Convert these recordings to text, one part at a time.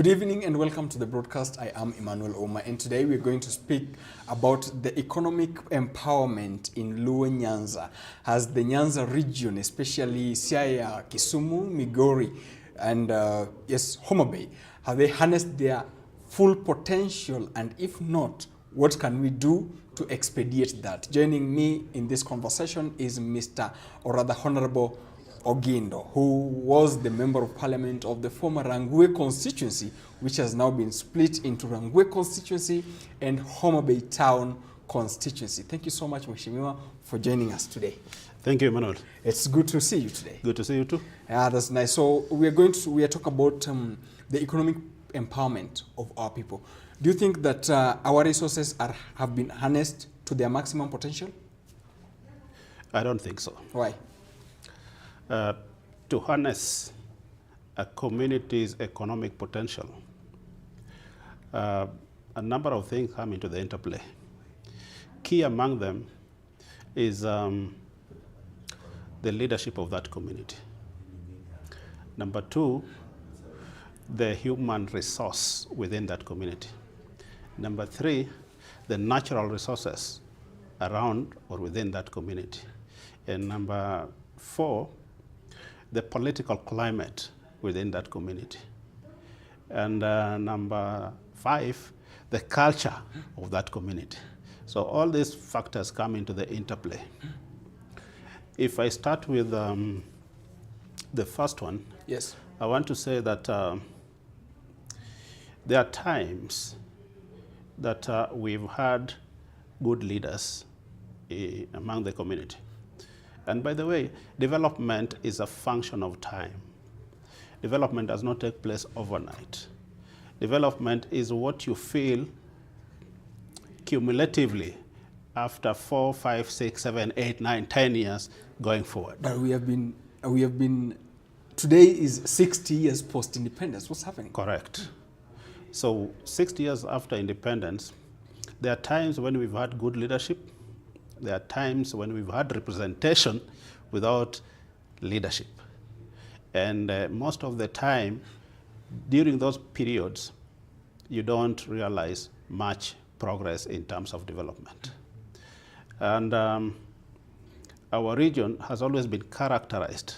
Good evening and welcome to the broadcast. I am Emmanuel Oma, and today we're going to speak about the economic empowerment in Luo Nyanza, as the Nyanza region, especially Siaya, Kisumu, Migori, and yes, Homa Bay, have they harnessed their full potential, and if not, what can we do to expedite that? Joining me in this conversation is Mr. or rather Honorable Ogindo, who was the Member of Parliament of the former Rangwe constituency, which has now been split into Rangwe constituency and Homa Bay Town constituency. Thank you so much, Mheshimiwa, for joining us today. Thank you, Emmanuel. It's good to see you today. Good to see you too. Yeah, that's nice. So we are talking about the economic empowerment of our people. Do you think that our resources have been harnessed to their maximum potential? I don't think so. Why? To harness a community's economic potential, a number of things come into the interplay. Key among them is the leadership of that community. Number two, the human resource within that community. Number three, the natural resources around or within that community. And number four, the political climate within that community. And number five, the culture of that community. So all these factors come into the interplay. If I start with the first one, yes, I want to say that there are times that we've had good leaders among the community. And by the way, development is a function of time. Development does not take place overnight. Development is what you feel cumulatively after 4, 5, 6, 7, 8, 9, 10 years going forward. But we have been, today is 60 years post-independence. What's happening? Correct. So 60 years after independence, there are times when we've had good leadership. There are times when we've had representation without leadership. And most of the time, during those periods, you don't realize much progress in terms of development. And our region has always been characterized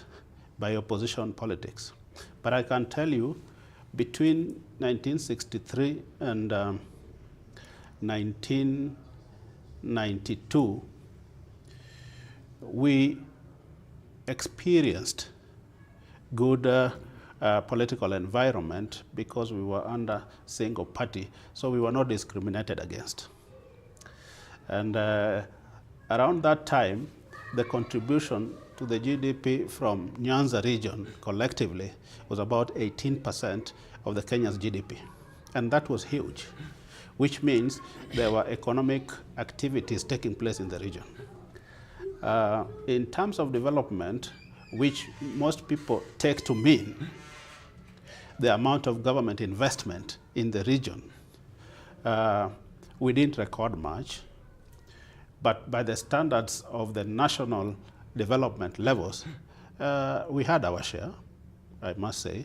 by opposition politics. But I can tell you, between 1963 and 1992, we experienced good political environment because we were under single party, so we were not discriminated against. And around that time, the contribution to the GDP from Nyanza region collectively was about 18% of the Kenya's GDP. And that was huge, which means there were economic activities taking place in the region. In terms of development, which most people take to mean the amount of government investment in the region, we didn't record much. But by the standards of the national development levels, we had our share, I must say,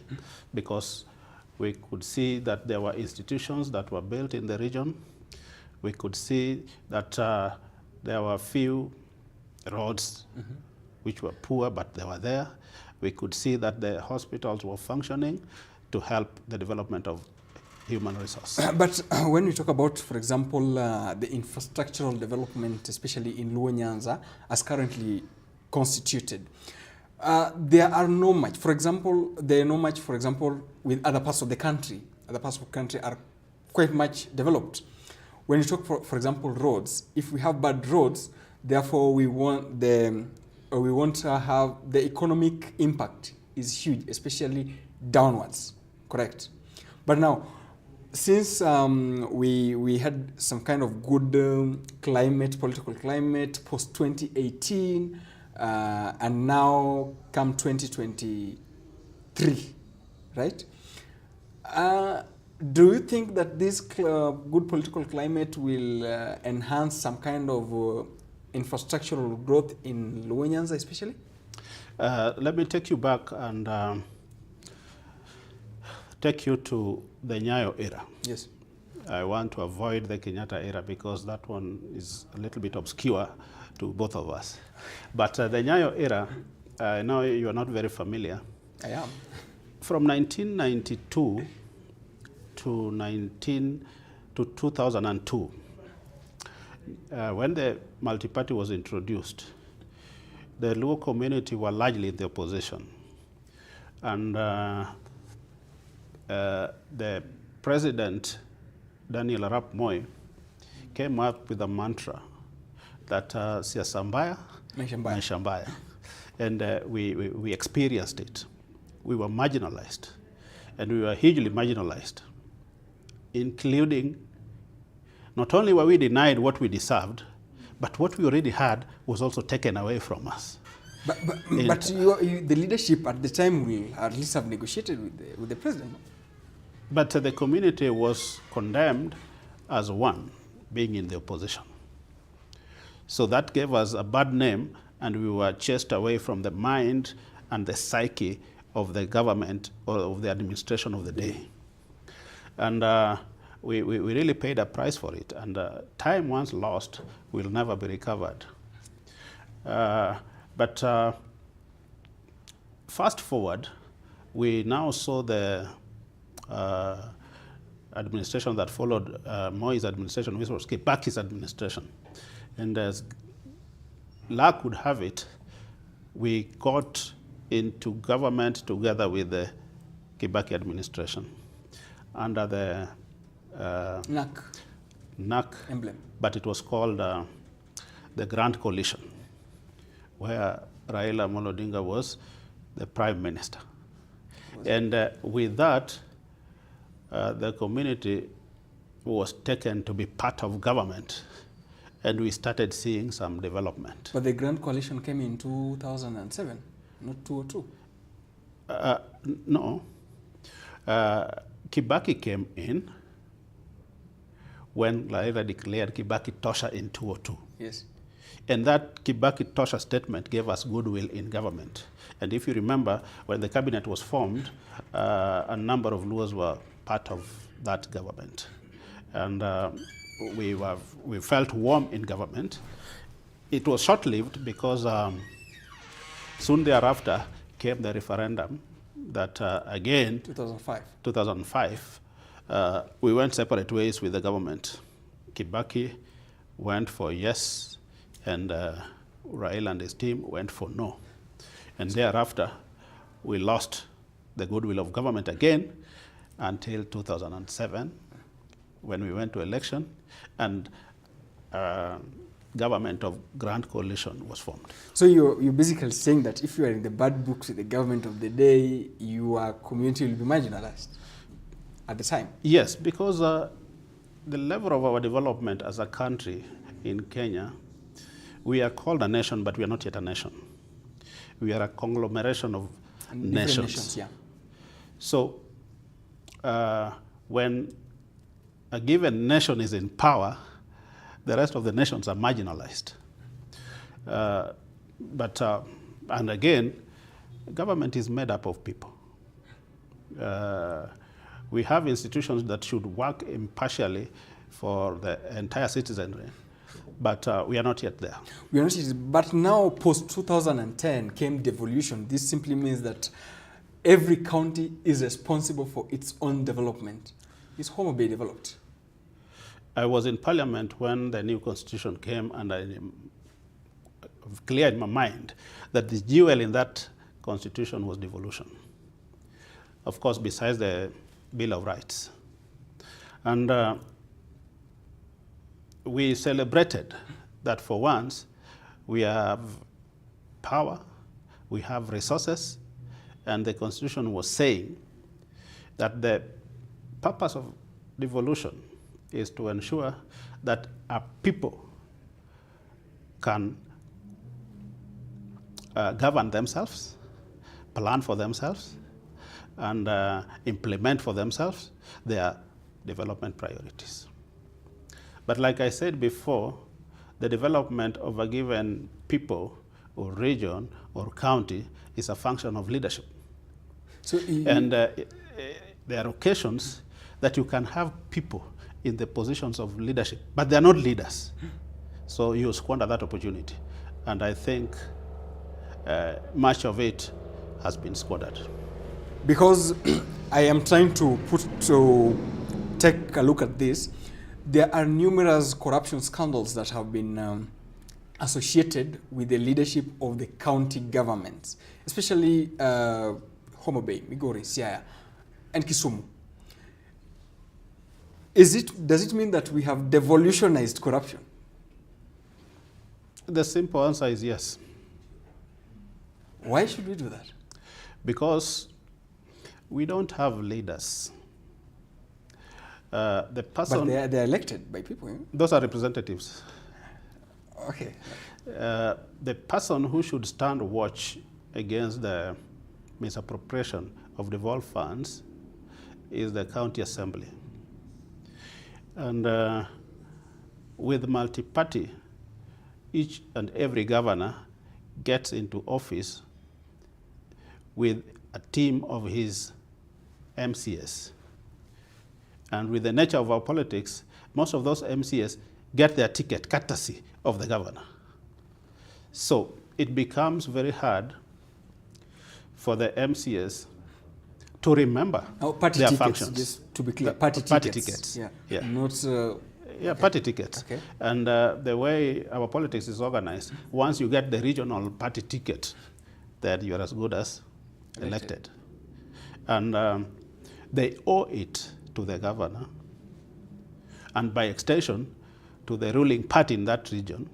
because we could see that there were institutions that were built in the region. We could see that there were few roads which were poor, but they were there. We could see that the hospitals were functioning to help the development of human resources. But when we talk about, for example, the infrastructural development, especially in Luo Nyanza, as currently constituted, there are no much. For example, there are no much, for example, with other parts of the country. Other parts of the country are quite much developed. When you talk, for example, roads, if we have bad roads, therefore we want to have the economic impact is huge, especially downwards, correct? But now, since we had some kind of good political climate post-2018, and now come 2023, right? Do you think that this good political climate will enhance some kind of infrastructural growth in Luo Nyanza especially? Let me take you back and take you to the Nyayo era. Yes. I want to avoid the Kenyatta era because that one is a little bit obscure to both of us. But the Nyayo era, I know you are not very familiar. I am. From 1992 to 2002, when the multi-party was introduced, the Luo community were largely in the opposition. And the president, Daniel Arap Moi, came up with a mantra that siasa mbaya, maisha mbaya. And we experienced it. We were marginalized, and we were hugely marginalized, including not only were we denied what we deserved, but what we already had was also taken away from us. But the leadership at the time will at least have negotiated with the president. But the community was condemned as one, being in the opposition. So that gave us a bad name, and we were chased away from the mind and the psyche of the government or of the administration of the day. And we really paid a price for it. And time once lost will never be recovered. But fast forward, we now saw the administration that followed Moi's administration, which was Kibaki's administration. And as luck would have it, we got into government together with the Kibaki administration under the NAC emblem. But it was called the Grand Coalition, where Raila Amolo Odinga was the prime minister. And with that, the community was taken to be part of government, and we started seeing some development. But the Grand Coalition came in 2007, not 2002. No. Kibaki came in when Raila declared Kibaki Tosha in 2002. Yes. And that Kibaki Tosha statement gave us goodwill in government. And if you remember, when the cabinet was formed, a number of Luos were part of that government. And we felt warm in government. It was short-lived because soon thereafter came the referendum that again, 2005, we went separate ways with the government. Kibaki went for yes, and Raila and his team went for no. And thereafter, we lost the goodwill of government again until 2007, when we went to election, and government of Grand Coalition was formed. So you're basically saying that if you are in the bad books with the government of the day, your community will be marginalized at the time? Yes, because the level of our development as a country in Kenya, we are called a nation, but we are not yet a nation. We are a conglomeration of nations. Yeah. So when a given nation is in power, the rest of the nations are marginalized. And again, government is made up of people. We have institutions that should work impartially for the entire citizenry, but we are not yet there. We are not yet, but now post-2010 came devolution. This simply means that every county is responsible for its own development. Is Homa Bay developed? I was in Parliament when the new constitution came, and I cleared in my mind that the jewel in that constitution was devolution. Of course, besides the Bill of Rights. And we celebrated that for once we have power, we have resources, and the constitution was saying that the purpose of devolution is to ensure that our people can govern themselves, plan for themselves, and implement for themselves their development priorities. But like I said before, the development of a given people or region or county is a function of leadership. So and the there are occasions that you can have people in the positions of leadership, but they are not leaders. So you squander that opportunity. And I think much of it has been squandered. Because I am trying to take a look at this, there are numerous corruption scandals that have been associated with the leadership of the county governments, especially Homa Bay, Migori, Siaya, and Kisumu. Does it mean that we have devolutionized corruption? The simple answer is yes. Why should we do that? Because we don't have leaders. The person, but they are elected by people. Those are representatives. Okay. The person who should stand watch against the misappropriation of devolved funds is the county assembly. And with multi-party, each and every governor gets into office with a team of his MCS. And with the nature of our politics, most of those MCS get their ticket courtesy of the governor. So it becomes very hard for the MCS to remember their functions. Just to be clear, party tickets. Yeah. Yeah. Not, yeah, party tickets. Okay. And the way our politics is organized, once you get the regional party ticket, then you're as good as elected. And they owe it to the governor, and by extension, to the ruling party in that region.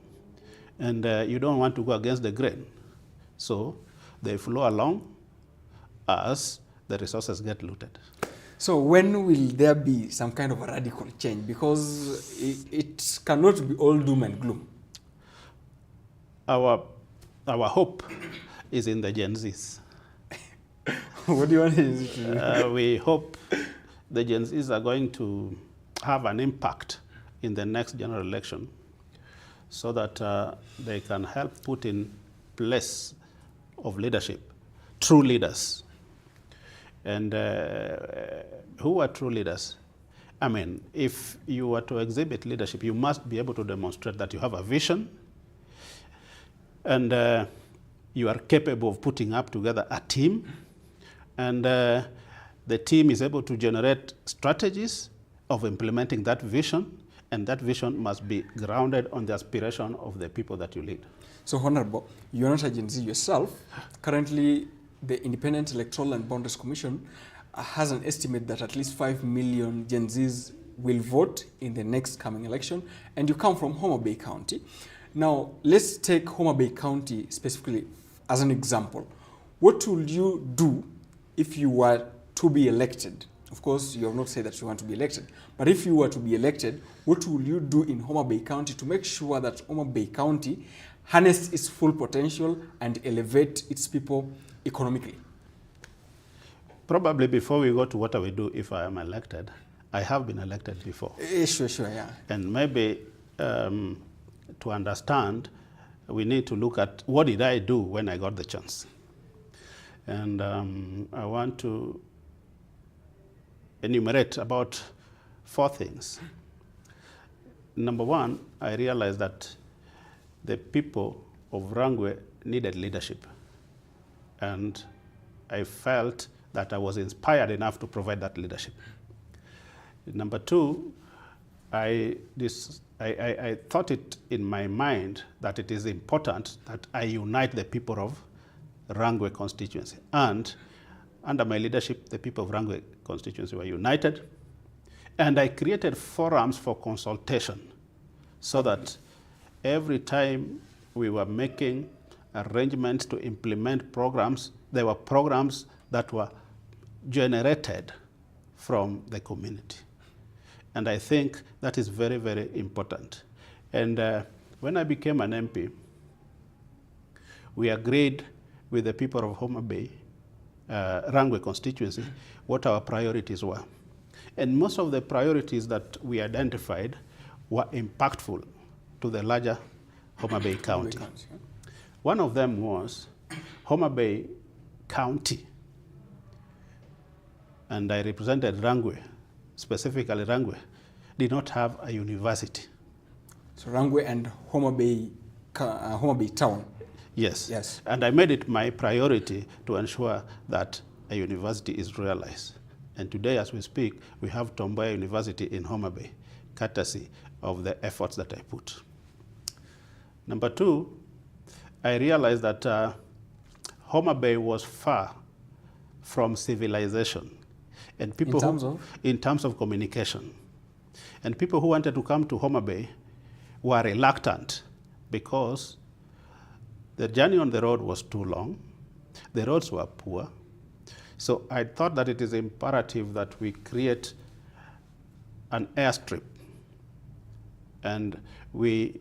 And you don't want to go against the grain. So they flow along as the resources get looted. So when will there be some kind of a radical change? Because it cannot be all doom and gloom. Our hope is in the Gen Zs. What do you want to do? We hope the Gen Zs are going to have an impact in the next general election so that they can help put in place of leadership true leaders. And who are true leaders? I mean, if you were to exhibit leadership, you must be able to demonstrate that you have a vision and you are capable of putting up together a team, and the team is able to generate strategies of implementing that vision, and that vision must be grounded on the aspiration of the people that you lead. So, Honorable, you're not a Gen Z yourself. Currently, the Independent Electoral and Boundaries Commission has an estimate that at least 5 million Gen Zs will vote in the next coming election, and you come from Homa Bay County. Now, let's take Homa Bay County specifically as an example. What will you do if you were to be elected? Of course, you have not said that you want to be elected, but if you were to be elected, what will you do in Homa Bay County to make sure that Homa Bay County harness its full potential and elevate its people economically? Probably before we go to what I will do if I am elected, I have been elected before. Sure, yeah. And maybe to understand, we need to look at what did I do when I got the chance. And I want to enumerate about 4 things. Number 1, I realized that the people of Rangwe needed leadership. And I felt that I was inspired enough to provide that leadership. Number 2, I thought it in my mind that it is important that I unite the people of Rangwe constituency. And under my leadership, the people of Rangwe constituency were united. And I created forums for consultation so that every time we were making arrangements to implement programs, there were programs that were generated from the community. And I think that is very, very important. And when I became an MP, we agreed with the people of Homa Bay, Rangwe constituency, what our priorities were. And most of the priorities that we identified were impactful to the larger Homa Bay County. One of them was Homa Bay County and I represented Rangwe, specifically Rangwe, did not have a university. So Rangwe and Homa Bay town. Yes. Yes. And I made it my priority to ensure that a university is realized. And today, as we speak, we have Tomboya University in Homa Bay, courtesy of the efforts that I put. Number two, I realized that Homa Bay was far from civilization. And people in terms of communication. And people who wanted to come to Homa Bay were reluctant because the journey on the road was too long, the roads were poor. So I thought that it is imperative that we create an airstrip. And we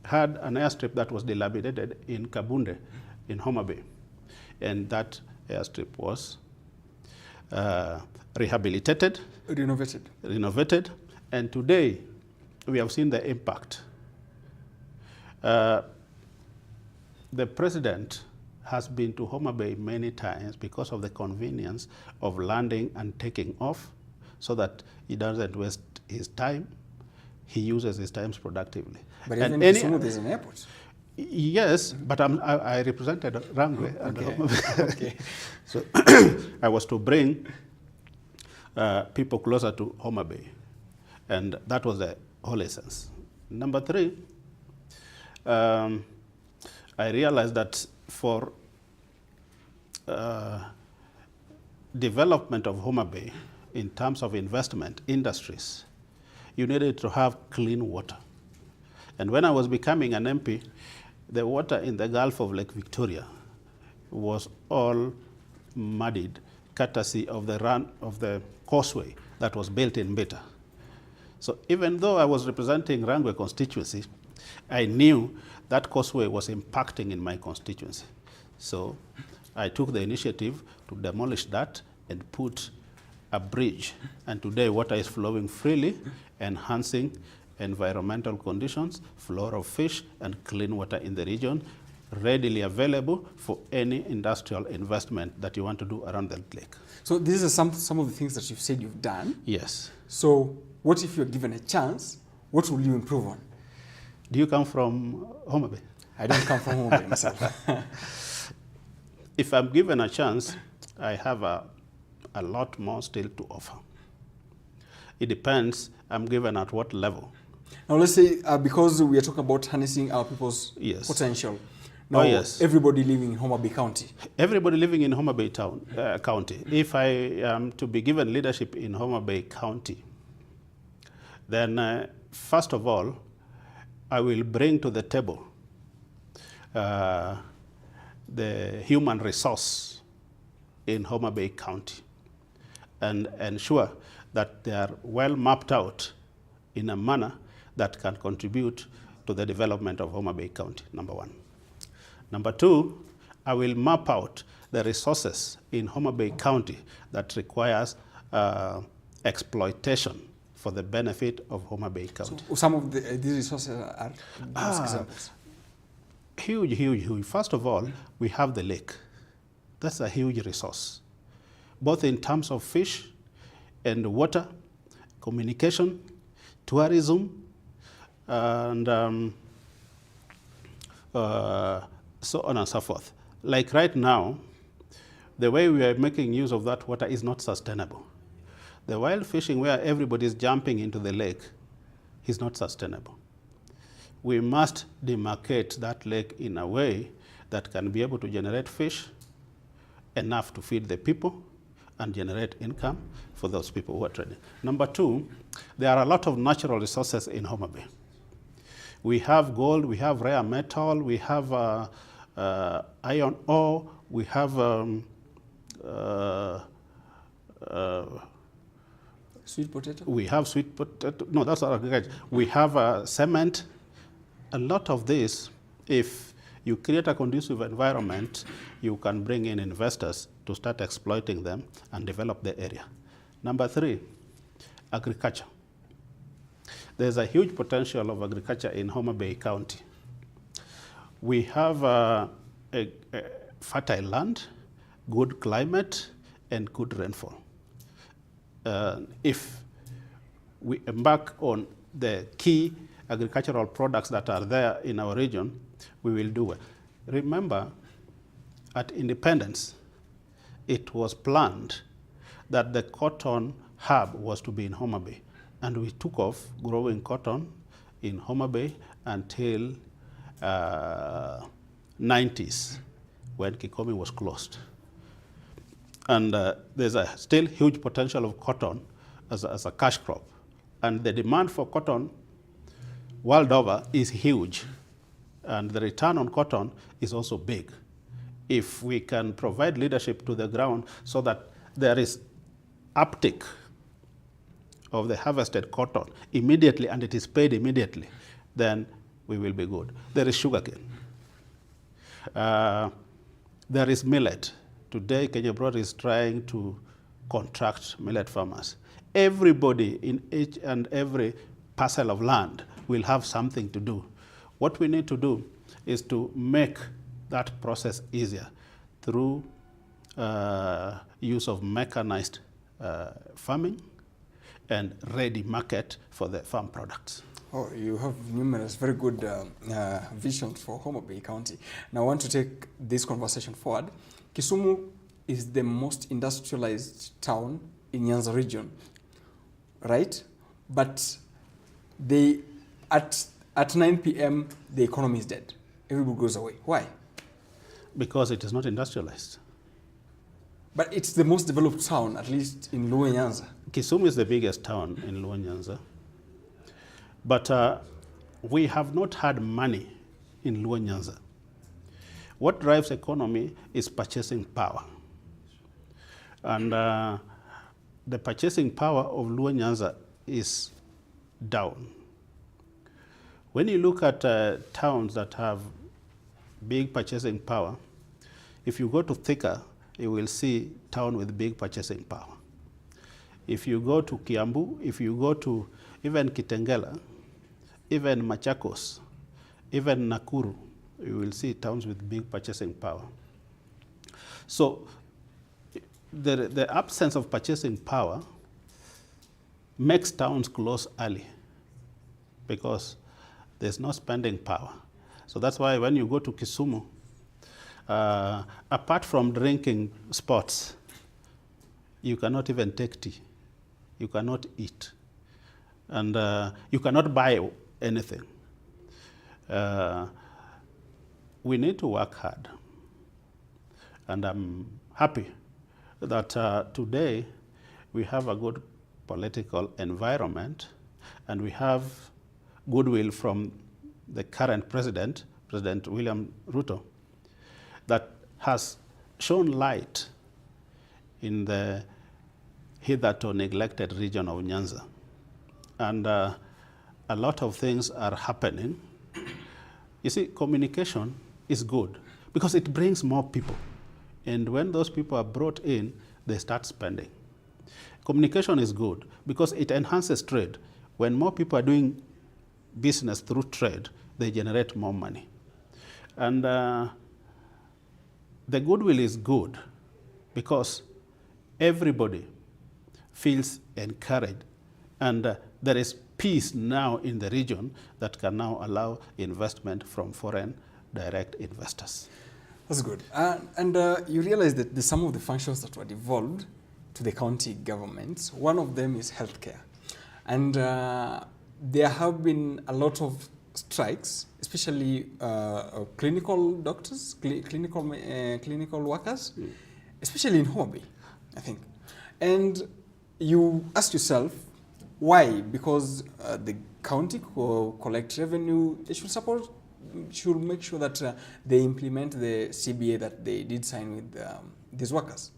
had an airstrip that was dilapidated in Kabunde, in Homa Bay. And that airstrip was rehabilitated, renovated, and today we have seen the impact. The president has been to Homa Bay many times because of the convenience of landing and taking off, so that he doesn't waste his time. He uses his time productively. But even in Kisumu, there's an airport. Yes, but I represented Rangwe. Okay. So I was to bring people closer to Homa Bay, and that was the whole essence. Number three, I realized that for development of Homa Bay in terms of investment industries, you needed to have clean water. And when I was becoming an MP, the water in the Gulf of Lake Victoria was all muddied, courtesy of the causeway that was built in Beta. So even though I was representing Rangwe constituency, I knew that causeway was impacting in my constituency. So I took the initiative to demolish that and put a bridge. And today water is flowing freely, enhancing environmental conditions, flora of fish, and clean water in the region, readily available for any industrial investment that you want to do around the lake. So these are some of the things that you've said you've done. Yes. So what if you're given a chance, what will you improve on? Do you come from Homa Bay? I don't come from Homa Bay myself. If I'm given a chance, I have a lot more still to offer. It depends, I'm given at what level. Now let's say, because we are talking about harnessing our people's potential. Now, everybody living in Homa Bay County. Everybody living in Homa Bay County. If I am to be given leadership in Homa Bay County, then first of all, I will bring to the table the human resource in Homa Bay County and ensure that they are well mapped out in a manner that can contribute to the development of Homa Bay County, number one. Number two, I will map out the resources in Homa Bay County that requires exploitation for the benefit of Homa Bay County. So some of these resources are examples. Huge, huge, huge. First of all, we have the lake. That's a huge resource, both in terms of fish and water, communication, tourism, and so on and so forth. Like right now, the way we are making use of that water is not sustainable. The wild fishing where everybody is jumping into the lake is not sustainable. We must demarcate that lake in a way that can be able to generate fish enough to feed the people and generate income for those people who are trading. Number two, there are a lot of natural resources in Homa Bay. We have gold, we have rare metal, we have iron ore, we have sweet potato? We have sweet potato. No, that's not agriculture. We have cement. A lot of this, if you create a conducive environment, you can bring in investors to start exploiting them and develop the area. Number three, agriculture. There's a huge potential of agriculture in Homa Bay County. We have a fertile land, good climate, and good rainfall. if we embark on the key agricultural products that are there in our region, we will do it. Remember, at independence, it was planned that the cotton hub was to be in Homa Bay, and we took off growing cotton in Homa Bay until 90s, when Kikomi was closed. And there's a still huge potential of cotton as a cash crop. And the demand for cotton world over is huge. And the return on cotton is also big. If we can provide leadership to the ground so that there is uptick of the harvested cotton immediately and it is paid immediately, then we will be good. There is sugarcane. There is millet. Today, Kenya Broad is trying to contract millet farmers. Everybody in each and every parcel of land will have something to do. What we need to do is to make that process easier through use of mechanized farming and ready market for the farm products. Oh, you have numerous very good visions for Homa Bay County. Now I want to take this conversation forward. Kisumu is the most industrialized town in Nyanza region, right? But at 9 p.m., the economy is dead. Everybody goes away. Why? Because it is not industrialized. But it's the most developed town, at least in Luo Nyanza. Kisumu is the biggest town in Luo Nyanza. But we have not had money in Luo Nyanza. What drives economy is purchasing power. And the purchasing power of Luo Nyanza is down. When you look at towns that have big purchasing power, if you go to Thika, you will see town with big purchasing power. If you go to Kiambu, if you go to even Kitengela, even Machakos, even Nakuru, you will see towns with big purchasing power. So the absence of purchasing power makes towns close early because there's no spending power. So that's why when you go to Kisumu, apart from drinking sports, you cannot even take tea. You cannot eat. And you cannot buy anything. We need to work hard. And I'm happy that today we have a good political environment and we have goodwill from the current president, President William Ruto, that has shown light in the hitherto neglected region of Nyanza. And a lot of things are happening. You see, communication is good because it brings more people. And when those people are brought in, they start spending. Communication is good because it enhances trade. When more people are doing business through trade, they generate more money. And the goodwill is good because everybody feels encouraged and there is peace now in the region that can now allow investment from foreign direct investors. That's good. And you realize that some of the functions that were devolved to the county governments, one of them is healthcare. And there have been a lot of strikes, especially clinical doctors, clinical workers, especially in Homa Bay, I think. And you ask yourself, why? Because the county collect revenue, they should make sure that they implement the CBA that they did sign with these workers.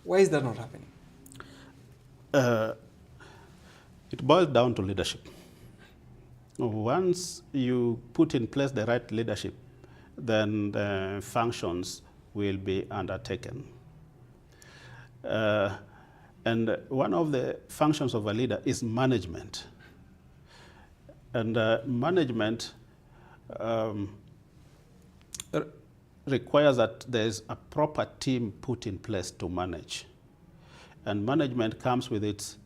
Why is that not happening? It boils down to leadership. Once you put in place the right leadership, then the functions will be undertaken. And one of the functions of a leader is management. And management requires that there's a proper team put in place to manage. And management comes with its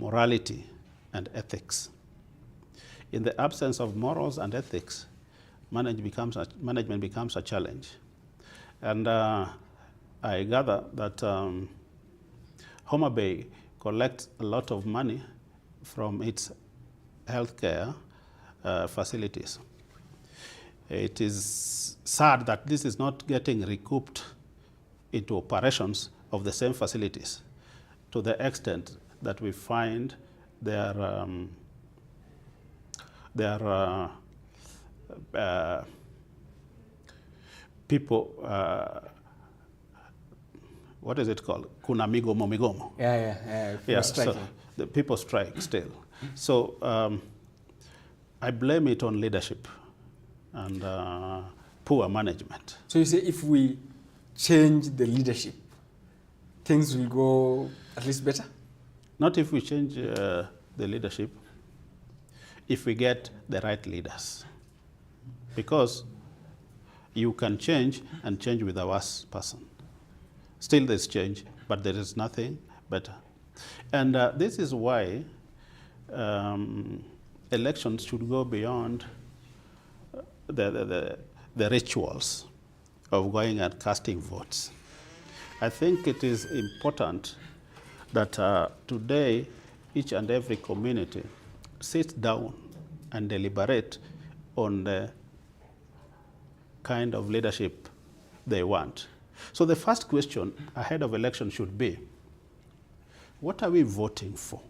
morality, and ethics. In the absence of morals and ethics, management becomes a challenge. And I gather that Homa Bay collects a lot of money from its healthcare facilities. It is sad that this is not getting recouped into operations of the same facilities to the extent that we find their people, what is it called? Kunamigomo migomo. Yeah. So the people strike still. So I blame it on leadership and poor management. So you say if we change the leadership, things will go at least better? Not if we change the leadership, if we get the right leaders. Because you can change and change with a worse person. Still there's change, but there is nothing better. And this is why elections should go beyond the rituals of going and casting votes. I think it is important that today each and every community sits down and deliberate on the kind of leadership they want. So the first question ahead of election should be, what are we voting for?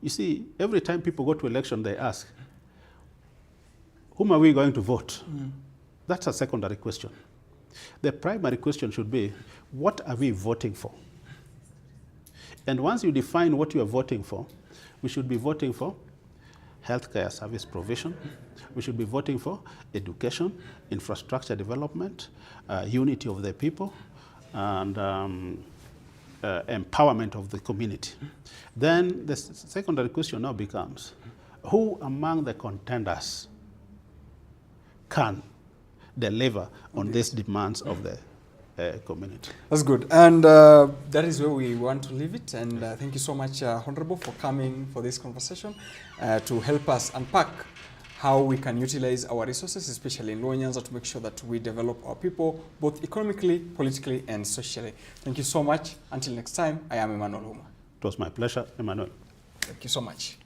You see, every time people go to election, they ask, whom are we going to vote? That's a secondary question. The primary question should be, what are we voting for? And once you define what you are voting for, we should be voting for healthcare service provision. We should be voting for education, infrastructure development, unity of the people, and empowerment of the community. Then the secondary question now becomes, who among the contenders can deliver on these demands of the community? That's good. And that is where we want to leave it. And thank you so much, Honorable, for coming for this conversation to help us unpack how we can utilize our resources, especially in Luo Nyanza, to make sure that we develop our people, both economically, politically, and socially. Thank you so much. Until next time, I am Emmanuel Huma. It was my pleasure, Emmanuel. Thank you so much.